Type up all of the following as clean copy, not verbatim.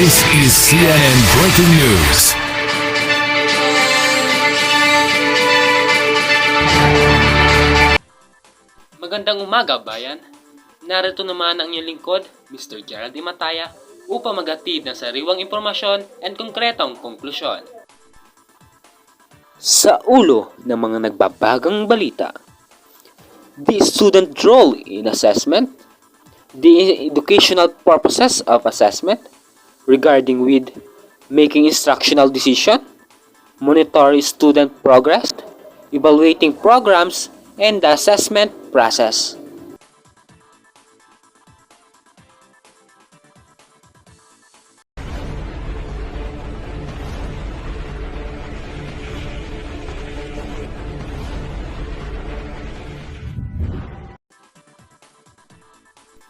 This is CNN Breaking News. Magandang umaga, bayan. Narito naman ang inyong lingkod, Mr. Gerald Imataya, upang maghatid ng sariwang impormasyon and konkretong konklusyon. Sa ulo ng mga nagbabagang balita, the student role in assessment, the educational purposes of assessment, regarding with making instructional decision, monitor student progress, evaluating programs, and the assessment process.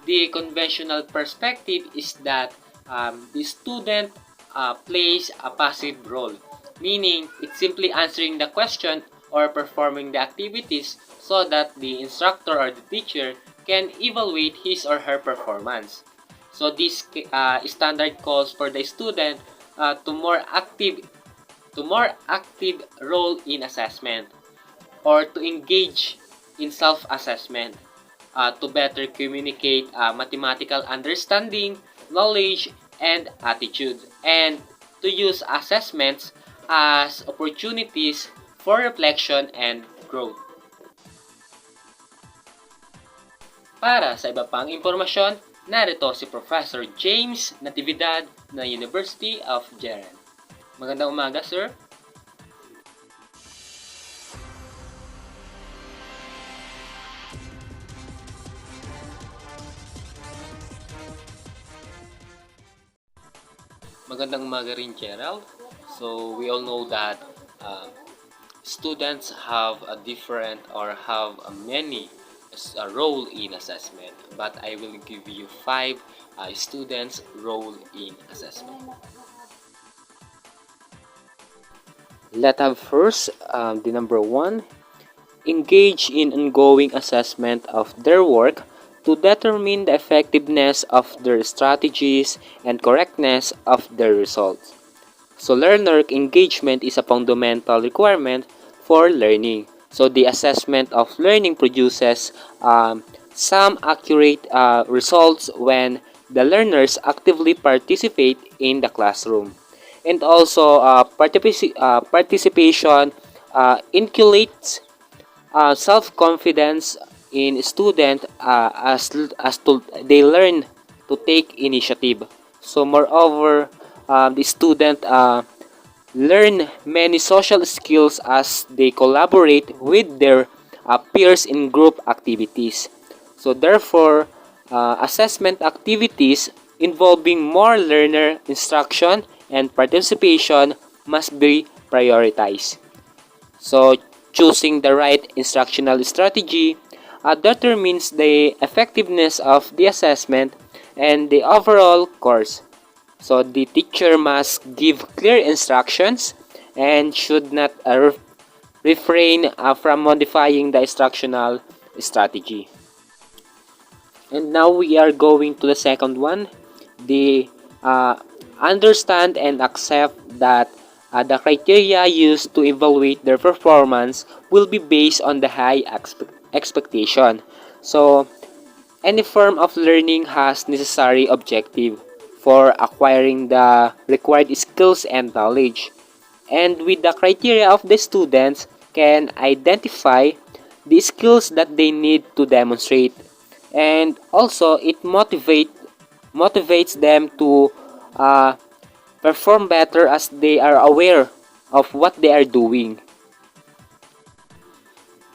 The conventional perspective is that the student plays a passive role, meaning it's simply answering the question or performing the activities so that the instructor or the teacher can evaluate his or her performance. So this standard calls for the student to more active role in assessment, or to engage in self-assessment, to better communicate mathematical understanding, knowledge, and attitude, and to use assessments as opportunities for reflection and growth. Para sa iba pang impormasyon, narito si Professor James Natividad ng University of Jeren. Magandang umaga, sir. Magandang umaga rin, Gerald. So, we all know that students have a different or have a many role in assessment, but I will give you 5 students' role in assessment. Let's have first the number 1, engage in ongoing assessment of their work to determine the effectiveness of their strategies and correctness of their results. So learner engagement is a fundamental requirement for learning. So the assessment of learning produces some accurate results when the learners actively participate in the classroom. And also participation inculcates self-confidence in student they learn to take initiative. So moreover, the student learn many social skills as they collaborate with their peers in group activities. So therefore, assessment activities involving more learner instruction and participation must be prioritized. So choosing the right instructional strategy determines the effectiveness of the assessment and the overall course. So the teacher must give clear instructions and should not refrain from modifying the instructional strategy. And now we are going to the second one, the understand and accept that the criteria used to evaluate their performance will be based on the high expectation. So any form of learning has necessary objective for acquiring the required skills and knowledge. And with the criteria of the students can identify the skills that they need to demonstrate. And also it motivates them to perform better as they are aware of what they are doing.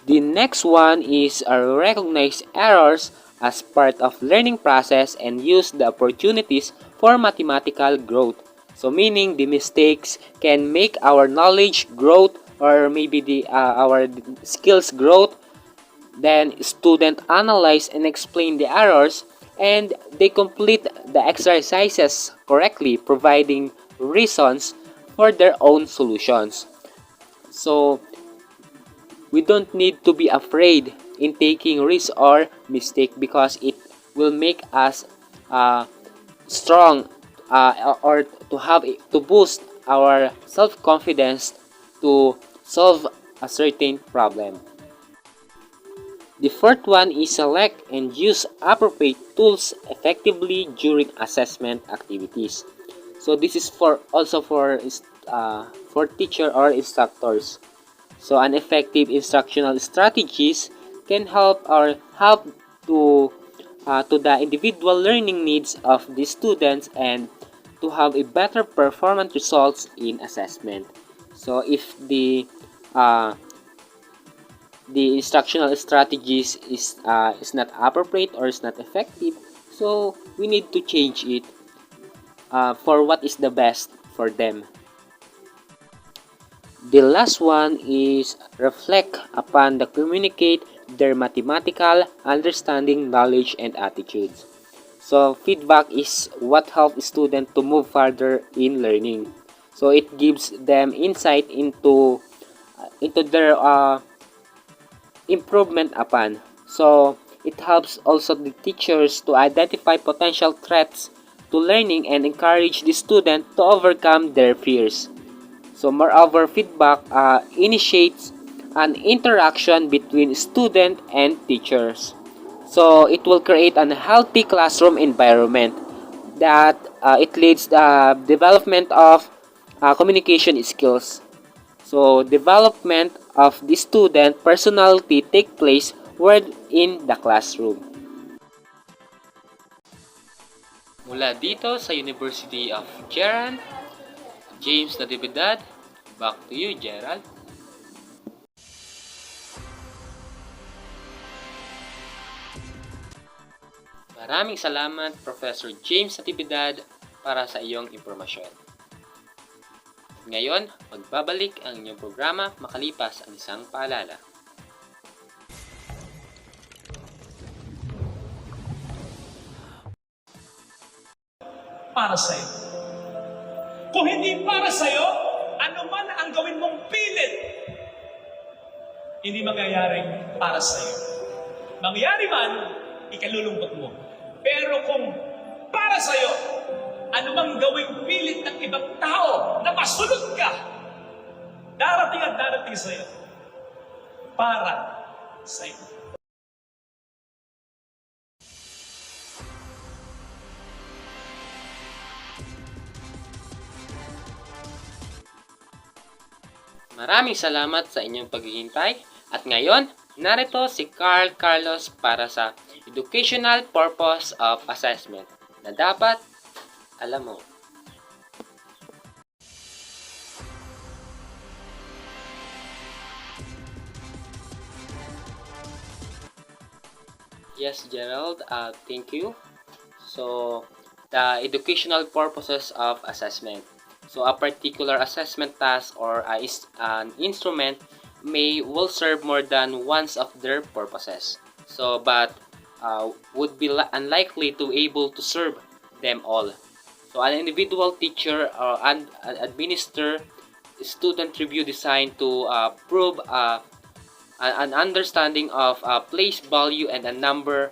The next one is recognize errors as part of learning process and use the opportunities for mathematical growth. So meaning the mistakes can make our knowledge growth, or maybe our skills growth. Then student analyze and explain the errors, and they complete the exercises correctly, providing reasons for their own solutions. So we don't need to be afraid in taking risk or mistake, because it will make us strong or to boost our self-confidence to solve a certain problem. The fourth one is select and use appropriate tools effectively during assessment activities. So this is for teacher or instructors. So an effective instructional strategies can help to the individual learning needs of the students and to have a better performance results in assessment. So if the instructional strategies is not appropriate or is not effective, so we need to change it for what is the best for them. The last one is reflect upon the communicate their mathematical understanding, knowledge, and attitudes. So feedback is what helps students to move further in learning. So it gives them insight into their improvement upon. So it helps also the teachers to identify potential threats to learning and encourage the student to overcome their fears. So moreover, feedback initiates an interaction between student and teachers. So it will create a healthy classroom environment that it leads the development of communication skills. So development of the student personality take place within the classroom. Mula dito sa University of Gerald, James Natividad, back to you, Gerald. Maraming salamat, Professor James Natividad, para sa iyong impormasyon. Ngayon, magbabalik ang inyong programa makalipas ang isang paalala. Para sa'yo. Kung hindi para sa'yo, ano man ang gawin mong pilit, hindi mangyayaring para sa'yo. Mangyari man, ikalulungkot mo. Pero kung para sa'yo, ano mang gawing pilit ng ibang tao na masunod ka, darating at darating sa'yo. Para sa'yo. Maraming salamat sa inyong paghihintay at ngayon, narito si Carlos para sa Educational Purpose of Assessment na dapat alam mo. Yes, Gerald, thank you. So, the educational purposes of assessment. So a particular assessment task or an instrument will serve more than one of their purposes. So but would be unlikely to able to serve them all. So an individual teacher or administer student review designed to prove an understanding of place value and a number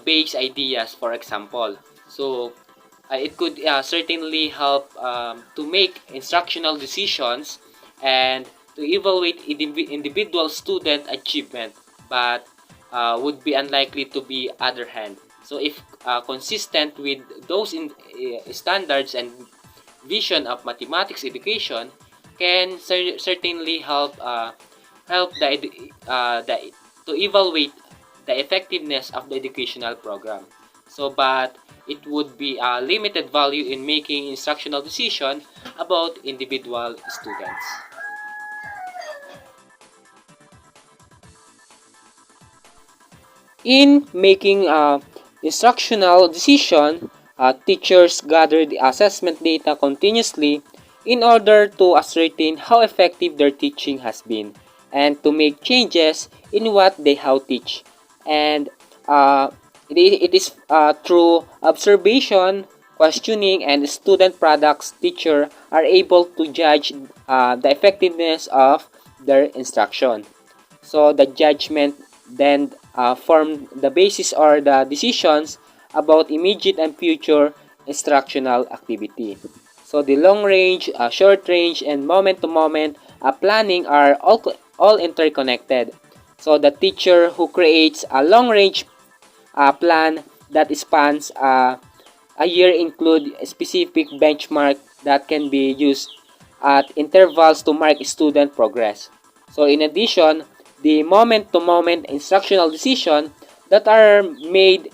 based ideas, for example. So it could certainly help to make instructional decisions and to evaluate individual student achievement, but would be unlikely to be other hand. So if consistent with those standards and vision of mathematics education, can certainly help to evaluate the effectiveness of the educational program. So but it would be a limited value in making instructional decision about individual students. In making instructional decision, teachers gather the assessment data continuously in order to ascertain how effective their teaching has been and to make changes in what they how teach. And it is through observation, questioning, and student products teacher are able to judge the effectiveness of their instruction. So the judgment then form the basis or the decisions about immediate and future instructional activity. So the long range, short range, and moment-to-moment planning are all interconnected. So the teacher who creates a long range plan that spans a year include a specific benchmark that can be used at intervals to mark student progress. So in addition, the moment-to-moment instructional decisions that are made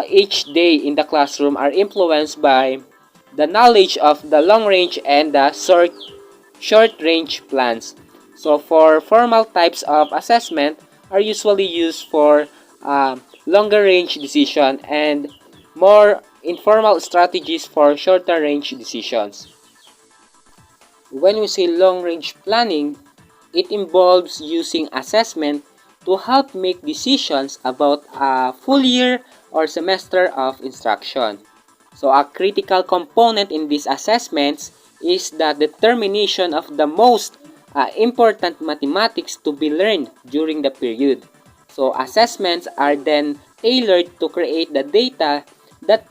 each day in the classroom are influenced by the knowledge of the long-range and the short-range plans. So for formal types of assessment are usually used for longer range decision and more informal strategies for shorter range decisions. When we say long range planning, it involves using assessment to help make decisions about a full year or semester of instruction. So a critical component in these assessments is the determination of the most important mathematics to be learned during the period. So assessments are then tailored to create the data that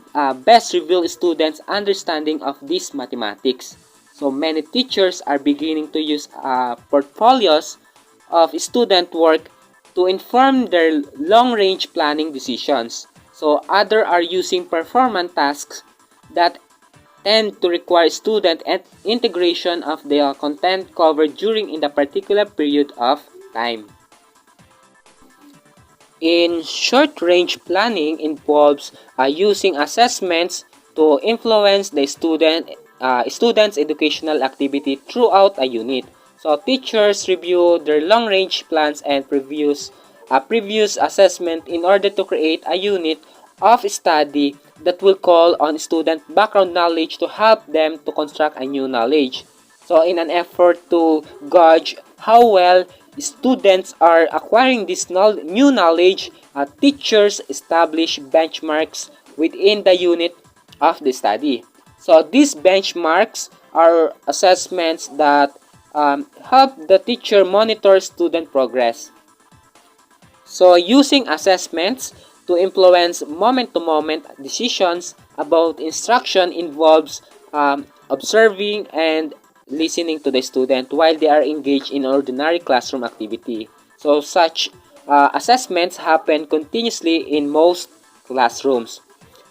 best reveal students' understanding of these mathematics. So many teachers are beginning to use portfolios of student work to inform their long-range planning decisions. So others are using performance tasks that tend to require student integration of the content covered during in the particular period of time. In short-range planning involves using assessments to influence the student's educational activity throughout a unit. So teachers review their long-range plans and previous assessment in order to create a unit of study that will call on student background knowledge to help them to construct a new knowledge. So in an effort to gauge how well students are acquiring this new knowledge, teachers establish benchmarks within the unit of the study. So these benchmarks are assessments that help the teacher monitor student progress. So using assessments to influence moment-to-moment decisions about instruction involves observing and listening to the student while they are engaged in ordinary classroom activity. So such assessments happen continuously in most classrooms.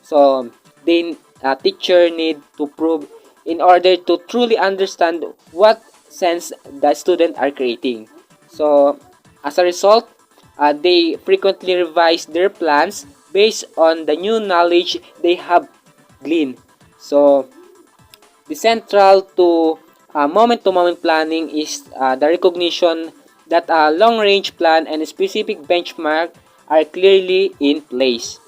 So the teacher need to prove in order to truly understand what sense the student are creating. So as a result, they frequently revise their plans based on the new knowledge they have gleaned. So the central to moment-to-moment planning is the recognition that a long-range plan and a specific benchmark are clearly in place.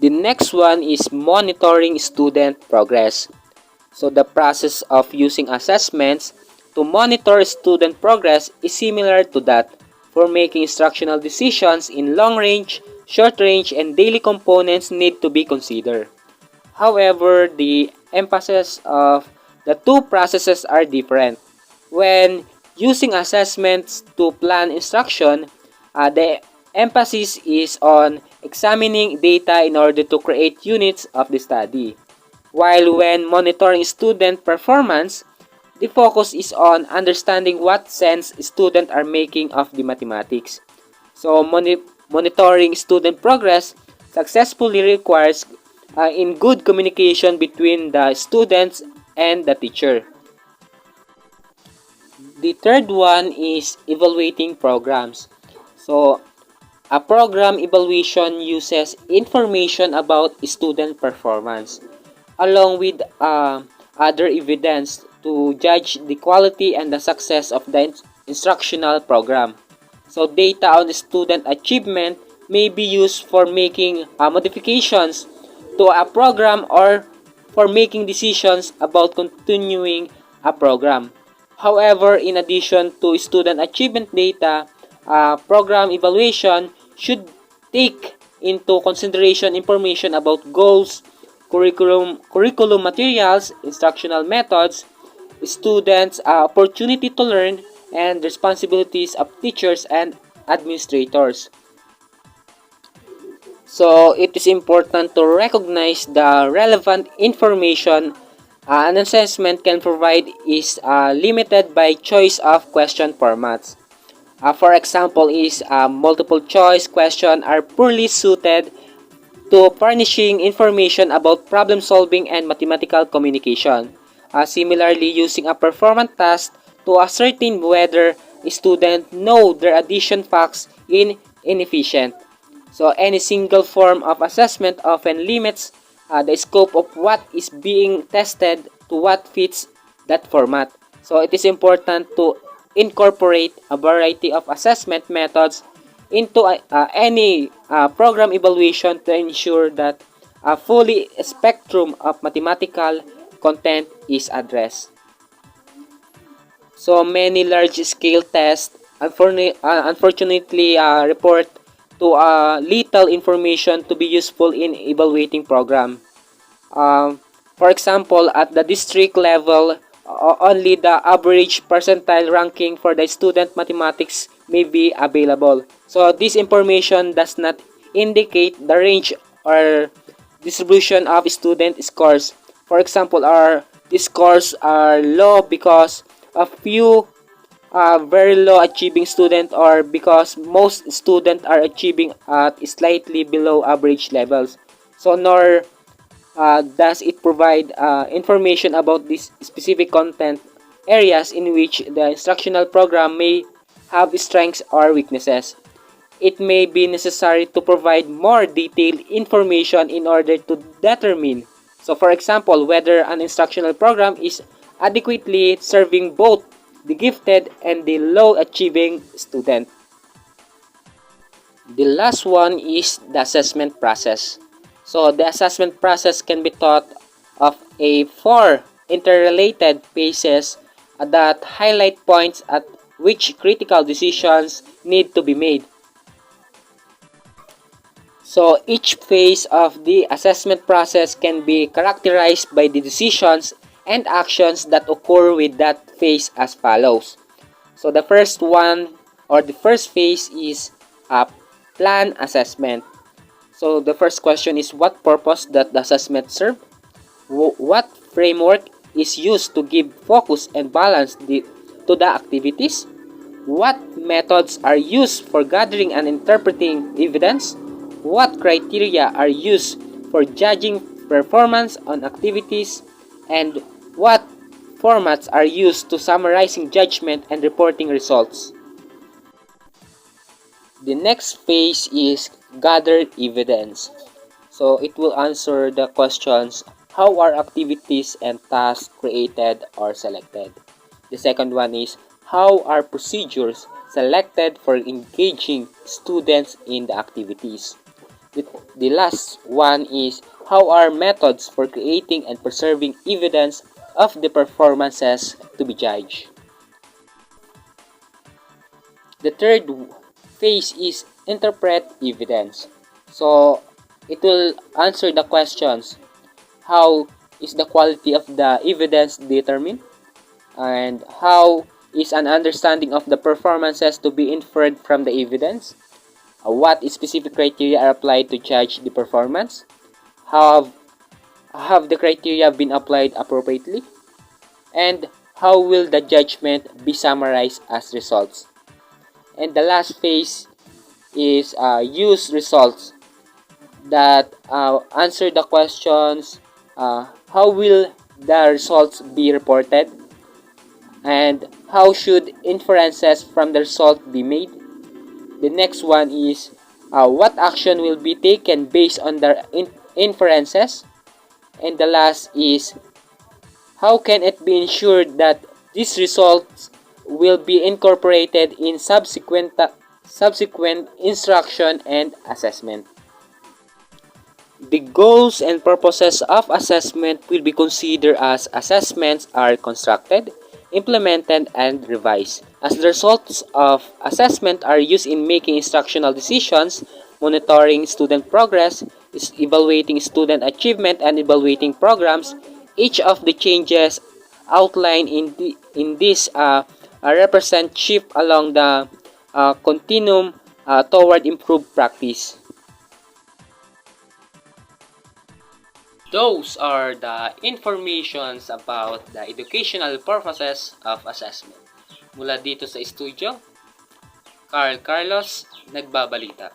The next one is monitoring student progress. So the process of using assessments to monitor student progress is similar to that for making instructional decisions in long range, short range, and daily components need to be considered. However, the emphasis of the two processes are different. When using assessments to plan instruction, the emphasis is on examining data in order to create units of the study. While when monitoring student performance, the focus is on understanding what sense students are making of the mathematics. So monitoring student progress successfully requires in good communication between the students and the teacher. The third one is evaluating programs. So a program evaluation uses information about student performance along with other evidence to judge the quality and the success of the instructional program. So data on student achievement may be used for making modifications to a program or for making decisions about continuing a program. However, in addition to student achievement data, program evaluation should take into consideration information about goals, curriculum materials, instructional methods, students' opportunity to learn, and responsibilities of teachers and administrators. So it is important to recognize the relevant information an assessment can provide is limited by choice of question formats. For example, is multiple choice question are poorly suited to furnishing information about problem solving and mathematical communication. Similarly, using a performance task to ascertain whether a student know their addition facts in inefficient. So any single form of assessment often limits the scope of what is being tested to what fits that format. So it is important to incorporate a variety of assessment methods into any program evaluation to ensure that a fully spectrum of mathematical content is addressed. So many large-scale tests unfortunately report to little information to be useful in evaluating program. Um, for example, at the district level, only the average percentile ranking for the student mathematics may be available. So this information does not indicate the range or distribution of student scores. For example, these scores are low because a few very low achieving student or because most students are achieving at slightly below average levels. So nor does it provide information about these specific content areas in which the instructional program may have strengths or weaknesses. It may be necessary to provide more detailed information in order to determine, so for example, whether an instructional program is adequately serving both the gifted and the low achieving student. The last one is the assessment process. So the assessment process can be thought of a four interrelated phases that highlight points at which critical decisions need to be made. So each phase of the assessment process can be characterized by the decisions and actions that occur with that phase as follows. So the first one or the first phase is a plan assessment. So the first question is, what purpose does the assessment serve? What framework is used to give focus and balance to the activities? What methods are used for gathering and interpreting evidence? What criteria are used for judging performance on activities? And what formats are used to summarizing judgment and reporting results? The next phase is gathered evidence. So it will answer the questions, how are activities and tasks created or selected? The second one is, how are procedures selected for engaging students in the activities? The last one is, how are methods for creating and preserving evidence of the performances to be judged? The third phase is interpret evidence. So it will answer the questions, how is the quality of the evidence determined? And how is an understanding of the performances to be inferred from the evidence? What specific criteria are applied to judge the performance? How have the criteria been applied appropriately? And how will the judgment be summarized as results? And the last phase is use results that answer the questions, how will the results be reported, and how should inferences from the result be made. The next one is what action will be taken based on the inferences, and the last is how can it be ensured that these results will be incorporated in subsequent instruction and assessment. The goals and purposes of assessment will be considered as assessments are constructed, implemented, and revised. As the results of assessment are used in making instructional decisions, monitoring student progress, evaluating student achievement, and evaluating programs, each of the changes outlined in this represent shift along the continuum toward improved practice. Those are the informations about the educational purposes of assessment. Mula dito sa studio, Carlos, nagbabalita.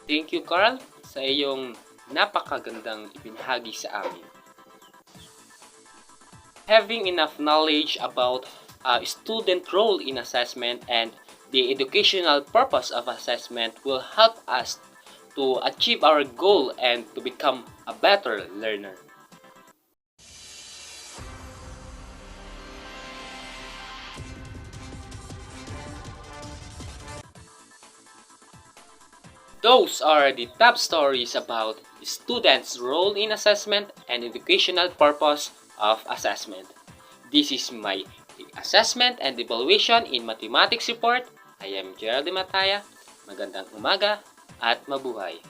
Thank you, Carl, sa iyong napakagandang ibinahagi sa amin. Having enough knowledge about student role in assessment and the educational purpose of assessment will help us to achieve our goal and to become a better learner. Those are the top stories about students' role in assessment and educational purpose of assessment. This is my assessment and evaluation in mathematics report. I am Gerald Mataya. Magandang umaga at mabuhay.